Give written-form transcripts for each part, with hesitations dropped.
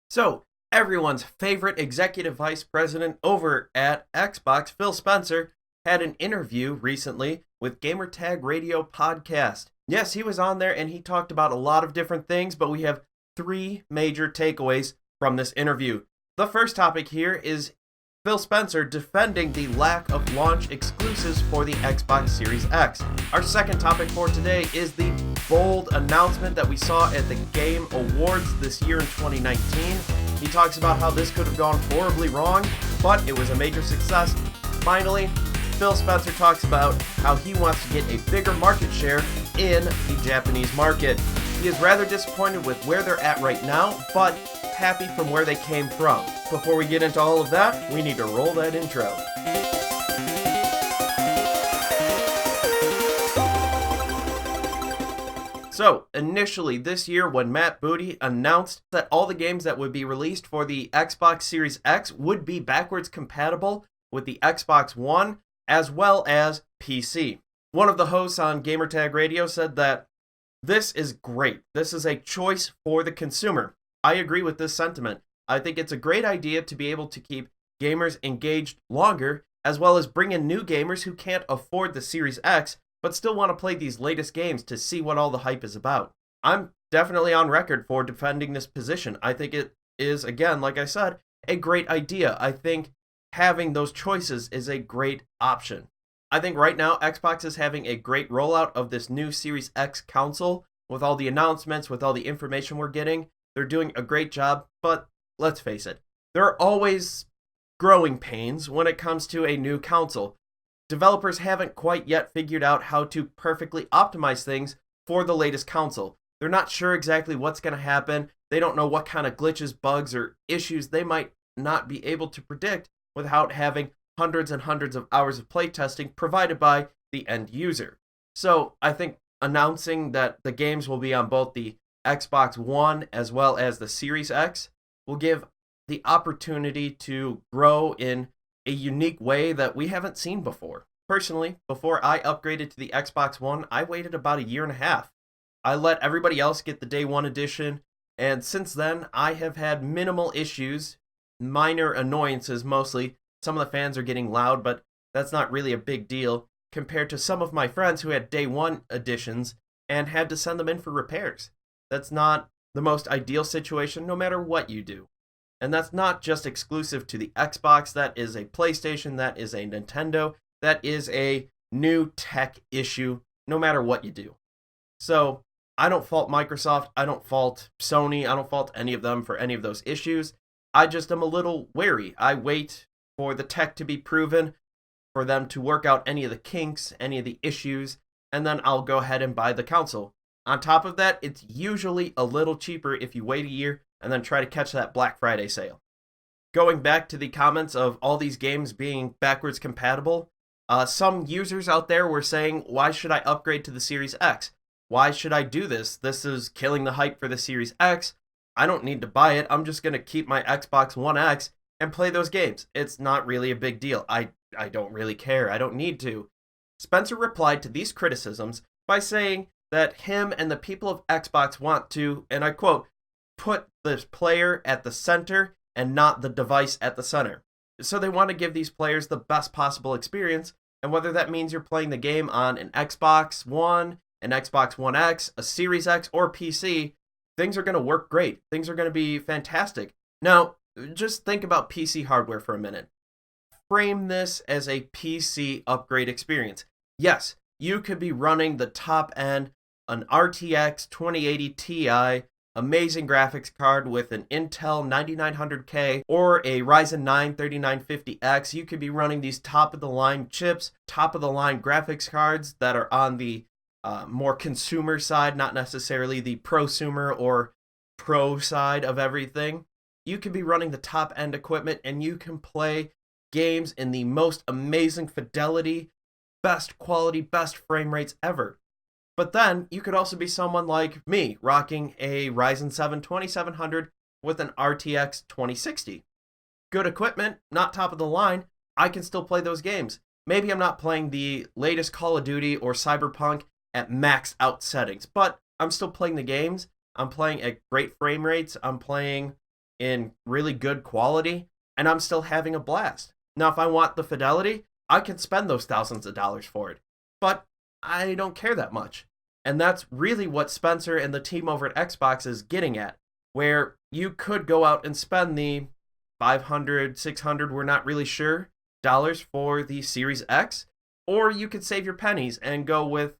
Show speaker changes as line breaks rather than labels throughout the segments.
So, everyone's favorite executive vice president over at Xbox, Phil Spencer, had an interview recently with Gamertag Radio podcast. Yes, he was on there and he talked about a lot of different things, but we have three major takeaways from this interview. The first topic here is Phil Spencer defending the lack of launch exclusives for the Xbox Series X. Our second topic for today is the bold announcement that we saw at the Game Awards this year in 2019. He talks about how this could have gone horribly wrong, but it was a major success. Finally, Phil Spencer talks about how he wants to get a bigger market share in the Japanese market. He is rather disappointed with where they're at right now, but happy from where they came from. Before we get into all of that, we need to roll that intro. So, initially this year when Matt Booty announced that all the games that would be released for the Xbox Series X would be backwards compatible with the Xbox One as well as PC. One of the hosts on Gamertag Radio said that this is great. This is a choice for the consumer. I agree with this sentiment. I think it's a great idea to be able to keep gamers engaged longer, as well as bring in new gamers who can't afford the Series X, but still want to play these latest games to see what all the hype is about. I'm definitely on record for defending this position. I think it is, again, like I said, a great idea. I think having those choices is a great option. I think right now Xbox is having a great rollout of this new Series X console with all the announcements, with all the information we're getting. They're doing a great job, but let's face it, there are always growing pains when it comes to a new console. Developers haven't quite yet figured out how to perfectly optimize things for the latest console. They're not sure exactly what's going to happen. They don't know what kind of glitches, bugs, or issues they might not be able to predict without having hundreds and hundreds of hours of playtesting provided by the end user. So I think announcing that the games will be on both the Xbox One as well as the Series X will give the opportunity to grow in a unique way that we haven't seen before. Personally, before I upgraded to the Xbox One, I waited about a year and a half. I let everybody else get the day one edition, and since then, I have had minimal issues, minor annoyances mostly. Some of the fans are getting loud, but that's not really a big deal compared to some of my friends who had day one editions and had to send them in for repairs. That's not the most ideal situation, no matter what you do. And that's not just exclusive to the Xbox, that is a PlayStation, that is a Nintendo, that is a new tech issue, no matter what you do. So, I don't fault Microsoft, I don't fault Sony, I don't fault any of them for any of those issues. I just am a little wary. I wait for the tech to be proven, for them to work out any of the kinks, any of the issues, and then I'll go ahead and buy the console. On top of that, it's usually a little cheaper if you wait a year and then try to catch that Black Friday sale. Going back to the comments of all these games being backwards compatible, some users out there were saying, why should I upgrade to the Series X? Why should I do this? This is killing the hype for the Series X. I don't need to buy it. I'm just going to keep my Xbox One X and play those games. It's not really a big deal. I don't really care. I don't need to. Spencer replied to these criticisms by saying that him and the people of Xbox want to, and I quote, put the player at the center and not the device at the center. So they want to give these players the best possible experience, and whether that means you're playing the game on an Xbox One, an Xbox One X, a Series X, or PC, things are going to work great. Things are going to be fantastic. Now, just think about PC hardware for a minute. Frame this as a PC upgrade experience. Yes, you could be running the top end, an RTX 2080 Ti, amazing graphics card with an Intel 9900K or a Ryzen 9 3950X. You could be running these top-of-the-line chips, top-of-the-line graphics cards that are on the more consumer side, not necessarily the prosumer or pro side of everything. You could be running the top-end equipment and you can play games in the most amazing fidelity, best quality, best frame rates ever. But then you could also be someone like me, rocking a Ryzen 7 2700 with an RTX 2060. Good equipment, not top of the line, I can still play those games. Maybe I'm not playing the latest Call of Duty or Cyberpunk at max out settings, but I'm still playing the games. I'm playing at great frame rates. I'm playing in really good quality, and I'm still having a blast. Now, if I want the fidelity, I can spend those thousands of dollars for it, but I don't care that much. And that's really what Spencer and the team over at Xbox is getting at, where you could go out and spend the 500, 600, we're not really sure, dollars for the Series X, or you could save your pennies and go with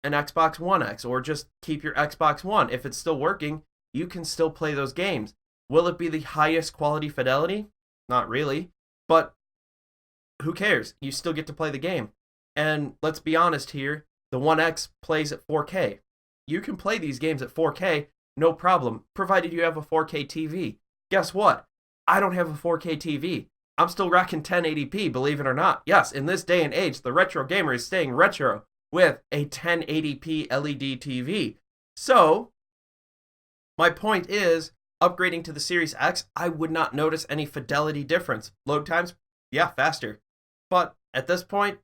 an Xbox One X, or just keep your Xbox One. If it's still working, you can still play those games. Will it be the highest quality fidelity? Not really, but who cares? You still get to play the game. And let's be honest here, the One X plays at 4K. You can play these games at 4K, no problem, provided you have a 4K TV. Guess what? I don't have a 4K TV. I'm still rocking 1080p, believe it or not. Yes, in this day and age, the retro gamer is staying retro with a 1080p LED TV. So, my point is, upgrading to the Series X, I would not notice any fidelity difference. Load times, yeah, faster. But at this point,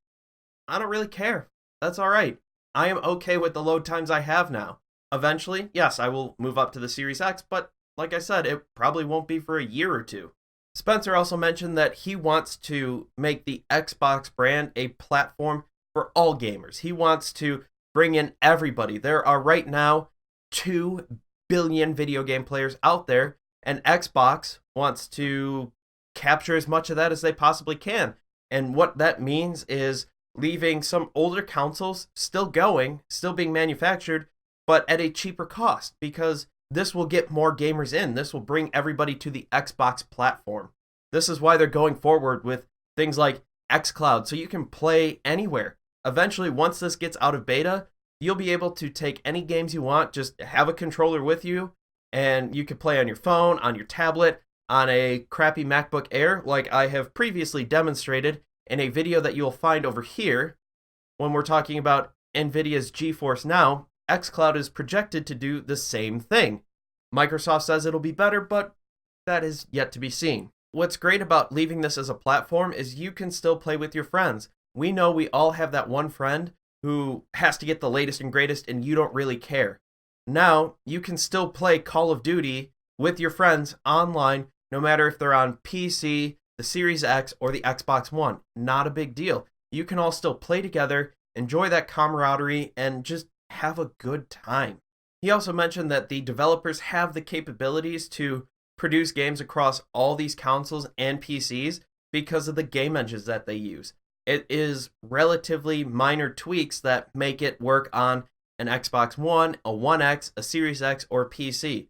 I don't really care. That's all right. I am okay with the load times I have now. Eventually, yes, I will move up to the Series X, but like I said, it probably won't be for a year or two. Spencer also mentioned that he wants to make the Xbox brand a platform for all gamers. He wants to bring in everybody. There are right now 2 billion video game players out there, and Xbox wants to capture as much of that as they possibly can. And what that means is leaving some older consoles still going, still being manufactured, but at a cheaper cost, because this will get more gamers in. This will bring everybody to the Xbox platform. This is why they're going forward with things like xCloud, so you can play anywhere. Eventually, once this gets out of beta, you'll be able to take any games you want, just have a controller with you, and you can play on your phone, on your tablet, on a crappy MacBook Air, like I have previously demonstrated in a video that you'll find over here. When we're talking about NVIDIA's GeForce Now, xCloud is projected to do the same thing. Microsoft says it'll be better, but that is yet to be seen. What's great about leaving this as a platform is you can still play with your friends. We know we all have that one friend who has to get the latest and greatest and you don't really care. Now, you can still play Call of Duty with your friends online, no matter if they're on PC, the Series X, or the Xbox One. Not a big deal. You can all still play together, enjoy that camaraderie, and just have a good time. He also mentioned that the developers have the capabilities to produce games across all these consoles and PCs because of the game engines that they use. It is relatively minor tweaks that make it work on an Xbox One, a One X, a Series X, or PC.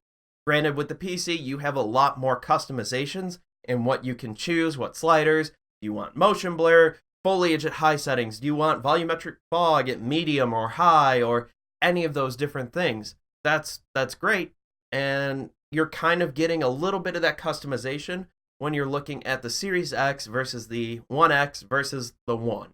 Granted, with the PC, you have a lot more customizations in what you can choose, what sliders. Do you want motion blur, foliage at high settings? Do you want volumetric fog at medium or high, or any of those different things? That's great, and you're kind of getting a little bit of that customization when you're looking at the Series X versus the One X versus the One.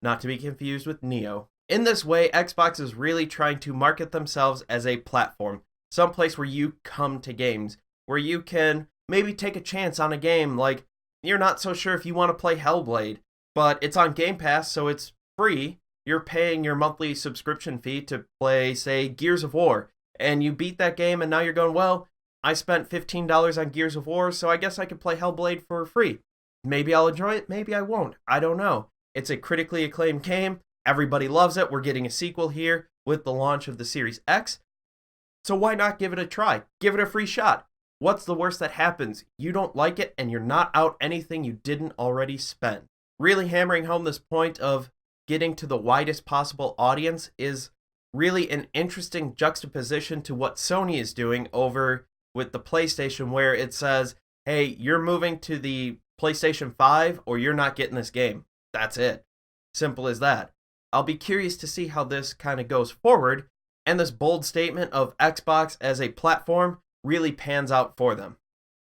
Not to be confused with Neo. In this way, Xbox is really trying to market themselves as a platform, someplace where you come to games, where you can maybe take a chance on a game, like you're not so sure if you want to play Hellblade, but it's on Game Pass, so it's free. You're paying your monthly subscription fee to play, say, Gears of War, and you beat that game, and now you're going, well, I spent $15 on Gears of War, so I guess I could play Hellblade for free. Maybe I'll enjoy it, maybe I won't. I don't know. It's a critically acclaimed game. Everybody loves it. We're getting a sequel here with the launch of the Series X. So why not give it a try? Give it a free shot. What's the worst that happens? You don't like it, and you're not out anything you didn't already spend. Really hammering home this point of getting to the widest possible audience is really an interesting juxtaposition to what Sony is doing over with the PlayStation, where it says, hey, you're moving to the PlayStation 5 or you're not getting this game. That's it. Simple as that. I'll be curious to see how this kind of goes forward, and this bold statement of Xbox as a platform really pans out for them.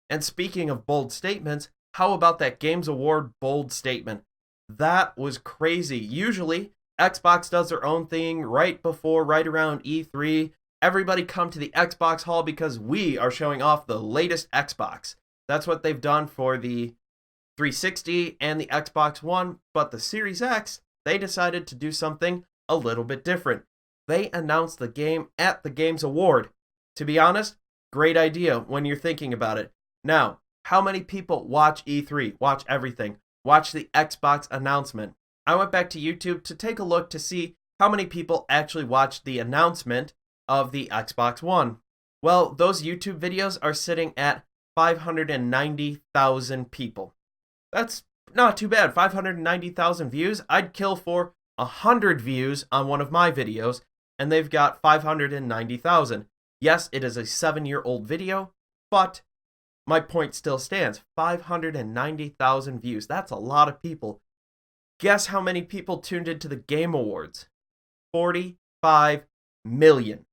And speaking of bold statements, how about that Games Award bold statement? That was crazy. Usually, Xbox does their own thing right around E3. Everybody come to the Xbox Hall because we are showing off the latest Xbox. That's what they've done for the 360 and the Xbox One, but the Series X, they decided to do something a little bit different. They announced the game at the Games Award. To be honest, Great idea when you're thinking about it. Now, how many people watch E3, watch everything, watch the Xbox announcement? I went back to YouTube to take a look to see how many people actually watched the announcement of the Xbox One. Well, those YouTube videos are sitting at 590,000 people. That's not too bad. 590,000 views. I'd kill for 100 views on one of my videos, and they've got 590,000. Yes, it is a 7-year-old video, but my point still stands. 590,000 views. That's a lot of people. Guess how many people tuned into the Game Awards? 45 million.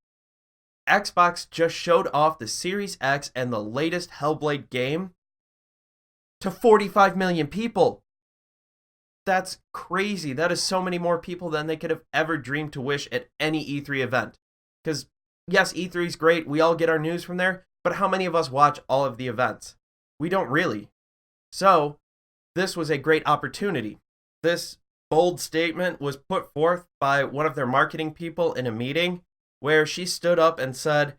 Xbox just showed off the Series X and the latest Hellblade game to 45 million people. That's crazy. That is so many more people than they could have ever dreamed to wish at any E3 event. Because, yes, E3 is great. We all get our news from there. But how many of us watch all of the events? We don't really. So, this was a great opportunity. This bold statement was put forth by one of their marketing people in a meeting where she stood up and said,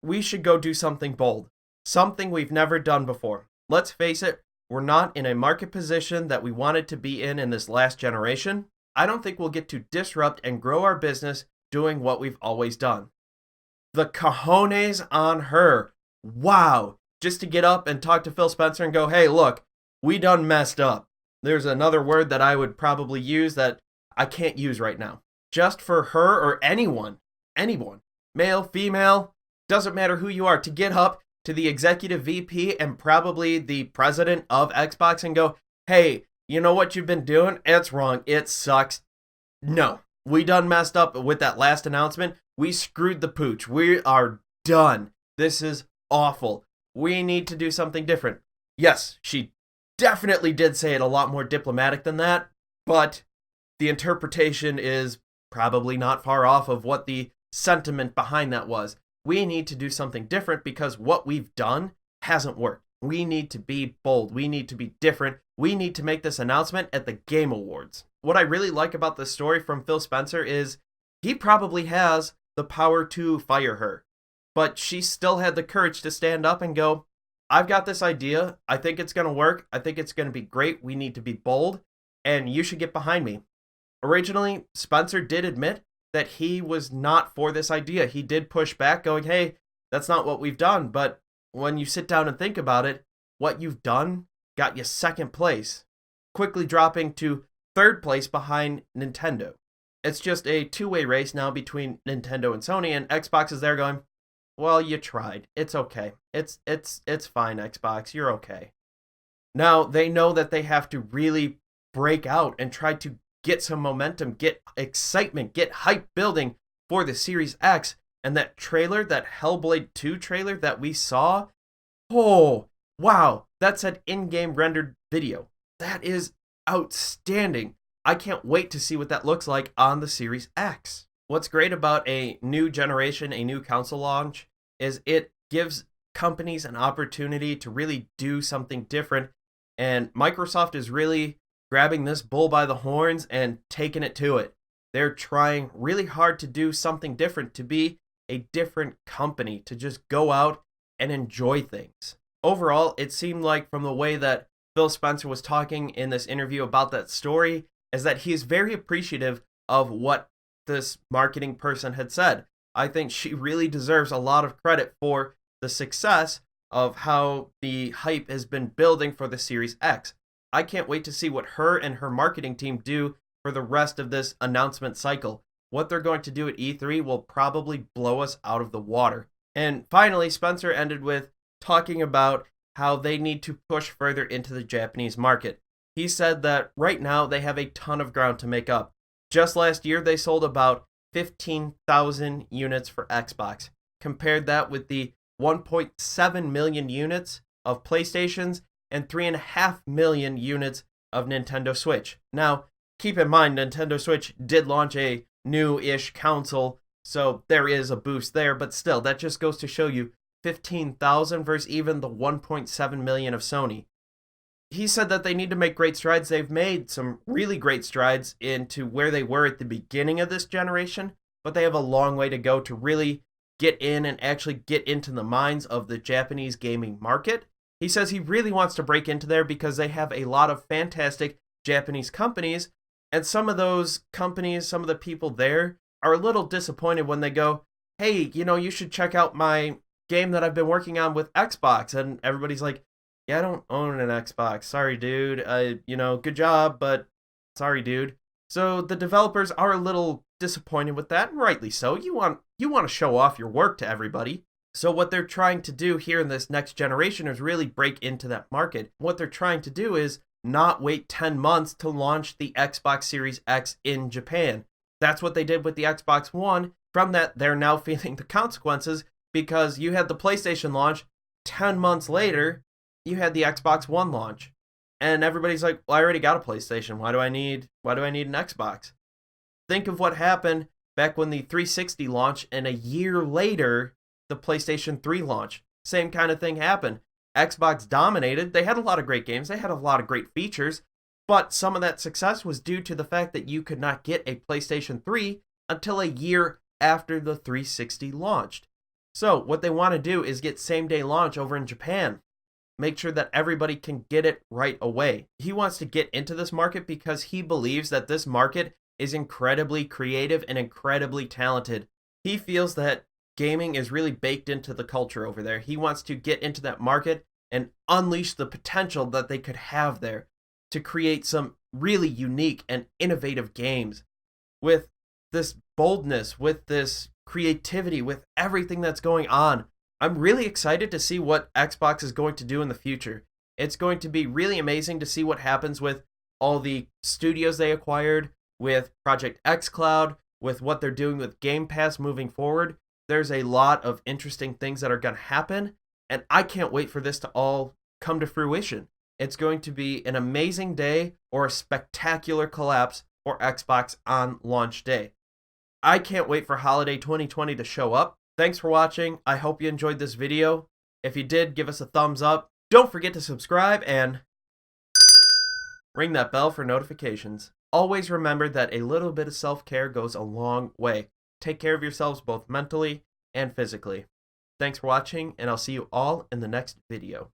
we should go do something bold. Something we've never done before. Let's face it, we're not in a market position that we wanted to be in this last generation. I don't think we'll get to disrupt and grow our business doing what we've always done. The cojones on her. Wow. Just to get up and talk to Phil Spencer and go, hey, look, we done messed up. There's another word that I would probably use that I can't use right now. Just for her or anyone, male, female, doesn't matter who you are, to get up to the executive VP and probably the president of Xbox and go, hey, you know what you've been doing? It's wrong. It sucks. No, we done messed up with that last announcement. We screwed the pooch. We are done. This is awful. We need to do something different. Yes, she definitely did say it a lot more diplomatic than that, but the interpretation is probably not far off of what the sentiment behind that was. We need to do something different because what we've done hasn't worked. We need to be bold. We need to be different. We need to make this announcement at the Game Awards. What I really like about this story from Phil Spencer is he probably has the power to fire her, but she still had the courage to stand up and go, I've got this idea. I think it's going to work. I think it's going to be great. We need to be bold, and you should get behind me. Originally, Spencer did admit that he was not for this idea. He did push back, going, hey, that's not what we've done. But when you sit down and think about it, what you've done got you second place, quickly dropping to third place behind Nintendo. It's just a two-way race now between Nintendo and Sony, and Xbox is there going, well, you tried. It's okay. It's fine, Xbox. You're okay. Now, they know that they have to really break out and try to get some momentum, get excitement, get hype building for the Series X. And that trailer, that Hellblade 2 trailer that we saw, oh, wow, that's an in-game rendered video. That is outstanding. I can't wait to see what that looks like on the Series X. What's great about a new generation, a new console launch, is it gives companies an opportunity to really do something different. And Microsoft is really grabbing this bull by the horns and taking it to it. They're trying really hard to do something different, to be a different company, to just go out and enjoy things. Overall, it seemed like from the way that Phil Spencer was talking in this interview about that story, is that he's very appreciative of what this marketing person had said. I think she really deserves a lot of credit for the success of how the hype has been building for the Series X. I can't wait to see what her and her marketing team do for the rest of this announcement cycle. What they're going to do at E3 will probably blow us out of the water. And finally, Spencer ended with talking about how they need to push further into the Japanese market. He said that right now they have a ton of ground to make up. Just last year, they sold about 15,000 units for Xbox. Compared that with the 1.7 million units of PlayStations and 3.5 million units of Nintendo Switch. Now, keep in mind, Nintendo Switch did launch a new-ish console, so there is a boost there, but still, that just goes to show you 15,000 versus even the 1.7 million of Sony. He said that they need to make great strides. They've made some really great strides into where they were at the beginning of this generation, but they have a long way to go to really get in and actually get into the minds of the Japanese gaming market. He says he really wants to break into there because they have a lot of fantastic Japanese companies, and some of those companies, some of the people there are a little disappointed when they go, hey, you should check out my game that I've been working on with Xbox. And everybody's like, yeah, I don't own an Xbox. Sorry, dude. Good job, but sorry, dude. So the developers are a little disappointed with that, and rightly so. You want to show off your work to everybody. So what they're trying to do here in this next generation is really break into that market. What they're trying to do is not wait 10 months to launch the Xbox Series X in Japan. That's what they did with the Xbox One. From that, they're now feeling the consequences because you had the PlayStation launch. 10 months later, you had the Xbox One launch. And everybody's like, well, I already got a PlayStation. Why do I need an Xbox? Think of what happened back when the 360 launched, and a year later, the PlayStation 3 launch. Same kind of thing happened. Xbox dominated. They had a lot of great games. They had a lot of great features. But some of that success was due to the fact that you could not get a PlayStation 3 until a year after the 360 launched. So what they want to do is get same-day launch over in Japan. Make sure that everybody can get it right away. He wants to get into this market because he believes that this market is incredibly creative and incredibly talented. He feels that gaming is really baked into the culture over there. He wants to get into that market and unleash the potential that they could have there to create some really unique and innovative games with this boldness, with this creativity, with everything that's going on. I'm really excited to see what Xbox is going to do in the future. It's going to be really amazing to see what happens with all the studios they acquired, with Project xCloud, with what they're doing with Game Pass moving forward. There's a lot of interesting things that are going to happen, and I can't wait for this to all come to fruition. It's going to be an amazing day or a spectacular collapse for Xbox on launch day. I can't wait for holiday 2020 to show up. Thanks for watching. I hope you enjoyed this video. If you did, give us a thumbs up. Don't forget to subscribe and ring that bell for notifications. Always remember that a little bit of self-care goes a long way. Take care of yourselves both mentally and physically. Thanks for watching, and I'll see you all in the next video.